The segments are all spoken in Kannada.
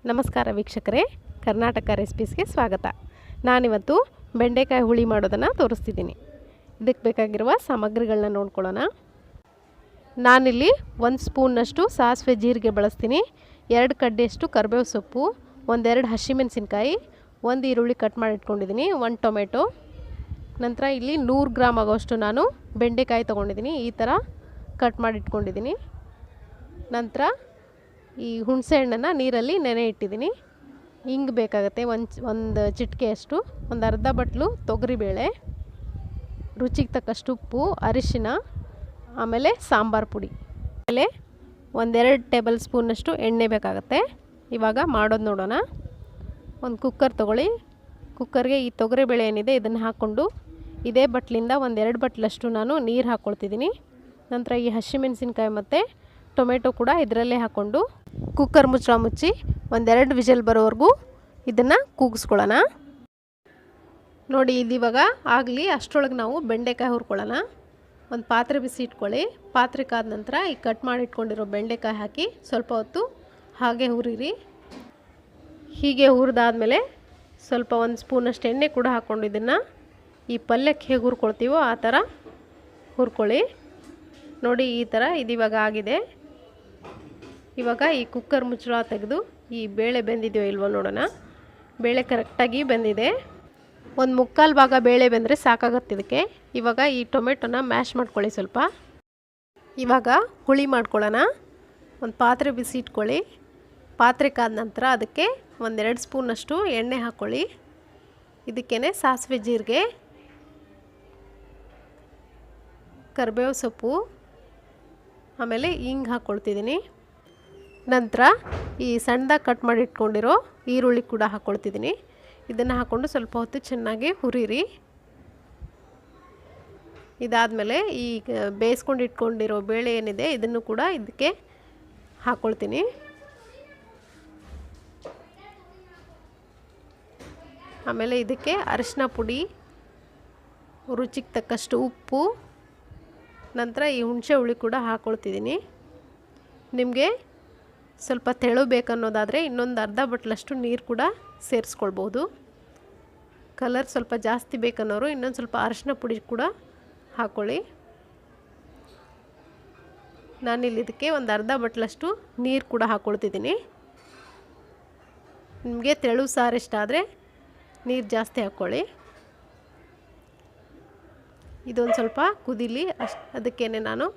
ನಮಸ್ಕಾರ ವೀಕ್ಷಕರೇ, ಕರ್ನಾಟಕ ರೆಸಿಪೀಸ್ಗೆ ಸ್ವಾಗತ. ನಾನಿವತ್ತು ಬೆಂಡೆಕಾಯಿ ಹುಳಿ ಮಾಡೋದನ್ನು ತೋರಿಸ್ತಿದ್ದೀನಿ. ಇದಕ್ಕೆ ಬೇಕಾಗಿರುವ ಸಾಮಗ್ರಿಗಳನ್ನ ನೋಡ್ಕೊಳ್ಳೋಣ. ನಾನಿಲ್ಲಿ 1 ಸ್ಪೂನ್ನಷ್ಟು ಸಾಸಿವೆ ಜೀರಿಗೆ ಬಳಸ್ತೀನಿ, 2 ಕಡ್ಡಿಯಷ್ಟು ಕರಿಬೇವು ಸೊಪ್ಪು, 1-2 ಹಸಿಮೆಣಸಿನ್ಕಾಯಿ, 1 ಈರುಳ್ಳಿ ಕಟ್ ಮಾಡಿ ಇಟ್ಕೊಂಡಿದ್ದೀನಿ, 1 ಟೊಮೆಟೊ. ನಂತರ ಇಲ್ಲಿ 100 ಗ್ರಾಮ್ ಆಗೋಷ್ಟು ನಾನು ಬೆಂಡೆಕಾಯಿ ತೊಗೊಂಡಿದ್ದೀನಿ, ಈ ಥರ ಕಟ್ ಮಾಡಿ ಇಟ್ಕೊಂಡಿದ್ದೀನಿ. ನಂತರ ಈ ಹುಣಸೆ ಹಣ್ಣನ್ನು ನೀರಲ್ಲಿ ನೆನೆ ಇಟ್ಟಿದ್ದೀನಿ. ಹಿಂಗೆ ಬೇಕಾಗುತ್ತೆ, ಒಂದು ಚಿಟಿಕೆಯಷ್ಟು, ಒಂದು ಅರ್ಧ ಬಟ್ಲು ತೊಗರಿಬೇಳೆ, ರುಚಿಗೆ ತಕ್ಕಷ್ಟು ಉಪ್ಪು, ಅರಿಶಿನ, ಆಮೇಲೆ ಸಾಂಬಾರು ಪುಡಿ, ಆಮೇಲೆ 1-2 ಟೇಬಲ್ ಸ್ಪೂನಷ್ಟು ಎಣ್ಣೆ ಬೇಕಾಗುತ್ತೆ. ಇವಾಗ ಮಾಡೋದು ನೋಡೋಣ. ಒಂದು ಕುಕ್ಕರ್ ತೊಗೊಳ್ಳಿ. ಕುಕ್ಕರ್ಗೆ ಈ ತೊಗರಿಬೇಳೆ ಏನಿದೆ ಇದನ್ನು ಹಾಕ್ಕೊಂಡು ಇದೇ ಬಟ್ಲಿಂದ 1-2 ಬಟ್ಲಷ್ಟು ನಾನು ನೀರು ಹಾಕ್ಕೊಳ್ತಿದ್ದೀನಿ. ನಂತರ ಈ ಹಸಿಮೆಣಸಿನ್ಕಾಯಿ ಮತ್ತು ಟೊಮೆಟೊ ಕೂಡ ಇದರಲ್ಲೇ ಹಾಕ್ಕೊಂಡು ಕುಕ್ಕರ್ ಮುಚ್ಚಳ ಮುಚ್ಚಿ 1-2 ವಿಷಲ್ ಬರೋವರೆಗೂ ಇದನ್ನು ಕೂಗಿಸ್ಕೊಳ್ಳೋಣ. ನೋಡಿ, ಇದಿವಾಗ ಆಗಲಿ, ಅಷ್ಟರೊಳಗೆ ನಾವು ಬೆಂಡೆಕಾಯಿ ಹುರ್ಕೊಳ್ಳೋಣ. ಒಂದು ಪಾತ್ರೆ ಬಿಸಿ ಇಟ್ಕೊಳ್ಳಿ. ಪಾತ್ರೆ ಕಾದ ನಂತರ ಈ ಕಟ್ ಮಾಡಿ ಇಟ್ಕೊಂಡಿರೋ ಬೆಂಡೆಕಾಯಿ ಹಾಕಿ ಸ್ವಲ್ಪ ಹೊತ್ತು ಹಾಗೆ ಹುರಿರಿ. ಹೀಗೆ ಹುರಿದಾದ್ಮೇಲೆ ಸ್ವಲ್ಪ 1 ಸ್ಪೂನಷ್ಟು ಎಣ್ಣೆ ಕೂಡ ಹಾಕ್ಕೊಂಡು ಇದನ್ನು ಈ ಪಲ್ಯಕ್ಕೆ ಹೇಗೆ ಹುರ್ಕೊಳ್ತೀವೋ ಆ ಥರ ಹುರ್ಕೊಳ್ಳಿ. ನೋಡಿ, ಈ ಥರ ಇದಿವಾಗ ಆಗಿದೆ. ಇವಾಗ ಈ ಕುಕ್ಕರ್ ಮುಚ್ಚಳ ತೆಗೆದು ಈ ಬೇಳೆ ಬೆಂದಿದೆಯೋ ಇಲ್ವೋ ನೋಡೋಣ. ಬೇಳೆ ಕರೆಕ್ಟಾಗಿ ಬೆಂದಿದೆ. 1/4 ಭಾಗ ಬೇಳೆ ಬೆಂದರೆ ಸಾಕಾಗುತ್ತೆ ಇದಕ್ಕೆ. ಇವಾಗ ಈ ಟೊಮೆಟೊನ ಮ್ಯಾಶ್ ಮಾಡ್ಕೊಳ್ಳಿ ಸ್ವಲ್ಪ. ಇವಾಗ ಹುಳಿ ಮಾಡ್ಕೊಳ್ಳೋಣ. ಒಂದು ಪಾತ್ರೆ ಬಿಸಿ ಇಟ್ಕೊಳ್ಳಿ. ಪಾತ್ರೆ ಕಾದ ನಂತರ ಅದಕ್ಕೆ 1-2 ಸ್ಪೂನಷ್ಟು ಎಣ್ಣೆ ಹಾಕ್ಕೊಳ್ಳಿ. ಇದಕ್ಕೇ ಸಾಸಿವೆ ಜೀರಿಗೆ, ಕರಿಬೇವು ಸೊಪ್ಪು, ಆಮೇಲೆ ಹಿಂಗೆ ಹಾಕ್ಕೊಳ್ತಿದ್ದೀನಿ. ನಂತರ ಈ ಸಣ್ಣದಾಗಿ ಕಟ್ ಮಾಡಿ ಇಟ್ಕೊಂಡಿರೋ ಈರುಳ್ಳಿ ಕೂಡ ಹಾಕ್ಕೊಳ್ತಿದ್ದೀನಿ. ಇದನ್ನು ಹಾಕ್ಕೊಂಡು ಸ್ವಲ್ಪ ಹೊತ್ತು ಚೆನ್ನಾಗಿ ಹುರಿರಿ. ಇದಾದಮೇಲೆ ಈ ಬೇಯಿಸ್ಕೊಂಡು ಇಟ್ಕೊಂಡಿರೋ ಬೇಳೆ ಏನಿದೆ ಇದನ್ನು ಕೂಡ ಇದಕ್ಕೆ ಹಾಕ್ಕೊಳ್ತೀನಿ. ಆಮೇಲೆ ಇದಕ್ಕೆ ಅರಿಶಿನ ಪುಡಿ, ರುಚಿಗೆ ತಕ್ಕಷ್ಟು ಉಪ್ಪು, ನಂತರ ಈ ಹುಣಸೆ ಹುಳಿ ಕೂಡ ಹಾಕ್ಕೊಳ್ತಿದ್ದೀನಿ. ನಿಮಗೆ ಸ್ವಲ್ಪ ತೆಳು ಬೇಕನ್ನೋದಾದರೆ ಇನ್ನೊಂದು ಅರ್ಧ ಬಟ್ಲಷ್ಟು ನೀರು ಕೂಡ ಸೇರಿಸ್ಕೊಳ್ಬೋದು. ಕಲರ್ ಸ್ವಲ್ಪ ಜಾಸ್ತಿ ಬೇಕನ್ನೋರು ಇನ್ನೊಂದು ಸ್ವಲ್ಪ ಅರಿಶಿನ ಪುಡಿ ಕೂಡ ಹಾಕ್ಕೊಳ್ಳಿ. ನಾನಿಲ್ಲಿ ಇದಕ್ಕೆ ಒಂದು ಅರ್ಧ ಬಟ್ಲಷ್ಟು ನೀರು ಕೂಡ ಹಾಕ್ಕೊಳ್ತಿದ್ದೀನಿ. ನಿಮಗೆ ತೆಳು ಸಾರು ಇಷ್ಟ ಆದರೆ ನೀರು ಜಾಸ್ತಿ ಹಾಕ್ಕೊಳ್ಳಿ. ಇದೊಂದು ಸ್ವಲ್ಪ ಕುದೀಲಿ. ಅದಕ್ಕೇ ನಾನು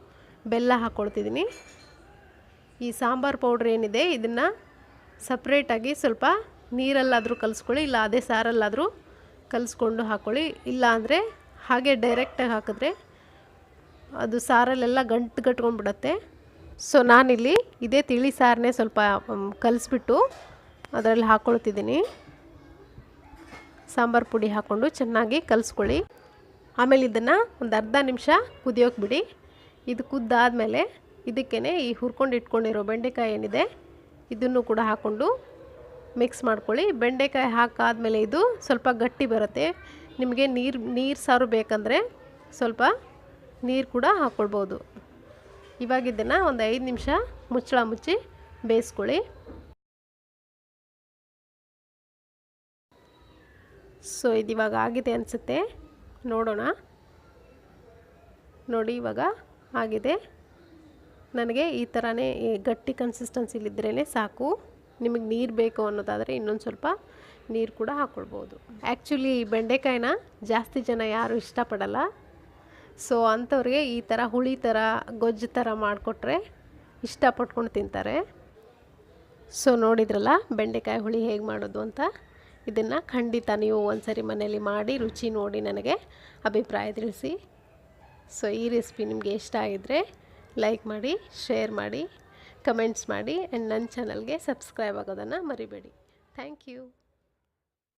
ಬೆಲ್ಲ ಹಾಕ್ಕೊಳ್ತಿದ್ದೀನಿ. ಈ ಸಾಂಬಾರು ಪೌಡ್ರ್ ಏನಿದೆ ಇದನ್ನು ಸಪ್ರೇಟಾಗಿ ಸ್ವಲ್ಪ ನೀರಲ್ಲಾದರೂ ಕಲಿಸ್ಕೊಳ್ಳಿ, ಇಲ್ಲ ಅದೇ ಸಾರಲ್ಲಾದರೂ ಕಲಿಸ್ಕೊಂಡು ಹಾಕ್ಕೊಳ್ಳಿ. ಇಲ್ಲ ಅಂದರೆ ಹಾಗೆ ಡೈರೆಕ್ಟಾಗಿ ಹಾಕಿದ್ರೆ ಅದು ಸಾರಲ್ಲೆಲ್ಲ ಗಂಟು ಕಟ್ಕೊಂಡ್ಬಿಡತ್ತೆ. ಸೊ ನಾನಿಲ್ಲಿ ಇದೇ ತಿಳಿ ಸಾರನ್ನೇ ಸ್ವಲ್ಪ ಕಲಿಸ್ಬಿಟ್ಟು ಅದರಲ್ಲಿ ಹಾಕ್ಕೊಳ್ತಿದ್ದೀನಿ. ಸಾಂಬಾರು ಪುಡಿ ಹಾಕ್ಕೊಂಡು ಚೆನ್ನಾಗಿ ಕಲಿಸ್ಕೊಳ್ಳಿ. ಆಮೇಲೆ ಇದನ್ನು ಒಂದು ಅರ್ಧ ನಿಮಿಷ ಕುದಿಯೋಕೆ ಬಿಡಿ. ಇದು ಕುದ್ದಾದಮೇಲೆ ಇದಕ್ಕೇ ಈ ಹುರ್ಕೊಂಡು ಇಟ್ಕೊಂಡಿರೋ ಬೆಂಡೆಕಾಯಿ ಏನಿದೆ ಇದನ್ನು ಕೂಡ ಹಾಕ್ಕೊಂಡು ಮಿಕ್ಸ್ ಮಾಡ್ಕೊಳ್ಳಿ. ಬೆಂಡೆಕಾಯಿ ಹಾಕಾದ್ಮೇಲೆ ಇದು ಸ್ವಲ್ಪ ಗಟ್ಟಿ ಬರುತ್ತೆ. ನಿಮಗೆ ನೀರು ಸಾರು ಬೇಕಂದರೆ ಸ್ವಲ್ಪ ನೀರು ಕೂಡ ಹಾಕ್ಕೊಳ್ಬೋದು. ಇವಾಗ ಇದನ್ನು ಒಂದು 5 ನಿಮಿಷ ಮುಚ್ಚಳ ಮುಚ್ಚಿ ಬೇಯಿಸ್ಕೊಳ್ಳಿ. ಸೊ ಇದಿವಾಗ ಆಗಿದೆ ಅನಿಸುತ್ತೆ, ನೋಡೋಣ. ನೋಡಿ, ಇವಾಗ ಆಗಿದೆ. ನನಗೆ ಈ ಥರನೇ ಗಟ್ಟಿ ಕನ್ಸಿಸ್ಟೆನ್ಸಿಲಿದ್ರೇ ಸಾಕು. ನಿಮಗೆ ನೀರು ಬೇಕು ಅನ್ನೋದಾದರೆ ಇನ್ನೊಂದು ಸ್ವಲ್ಪ ನೀರು ಕೂಡ ಹಾಕ್ಕೊಳ್ಬೋದು. ಆ್ಯಕ್ಚುಲಿ ಬೆಂಡೆಕಾಯಿನ ಜಾಸ್ತಿ ಜನ ಯಾರೂ ಇಷ್ಟಪಡಲ್ಲ. ಸೊ ಅಂಥವ್ರಿಗೆ ಈ ಥರ ಹುಳಿ ಥರ ಗೊಜ್ಜು ಥರ ಮಾಡಿಕೊಟ್ರೆ ಇಷ್ಟಪಟ್ಕೊಂಡು ತಿಂತಾರೆ. ಸೊ ನೋಡಿದ್ರಲ್ಲ ಬೆಂಡೆಕಾಯಿ ಹುಳಿ ಹೇಗೆ ಮಾಡೋದು ಅಂತ. ಇದನ್ನು ಖಂಡಿತ ನೀವು ಒಂದ್ಸರಿ ಮನೇಲಿ ಮಾಡಿ ರುಚಿ ನೋಡಿ ನನಗೆ ಅಭಿಪ್ರಾಯ ತಿಳಿಸಿ. ಸೊ ಈ ರೆಸಿಪಿ ನಿಮಗೆ ಇಷ್ಟ ಆಗಿದ್ದರೆ ಲೈಕ್ ಮಾಡಿ, ಶೇರ್ ಮಾಡಿ, ಕಮೆಂಟ್ಸ್ ಮಾಡಿ, ಆ್ಯಂಡ್ ನನ್ನ ಚಾನಲ್ಗೆ ಸಬ್ಸ್ಕ್ರೈಬ್ ಆಗೋದನ್ನು ಮರಿಬೇಡಿ. Thank you.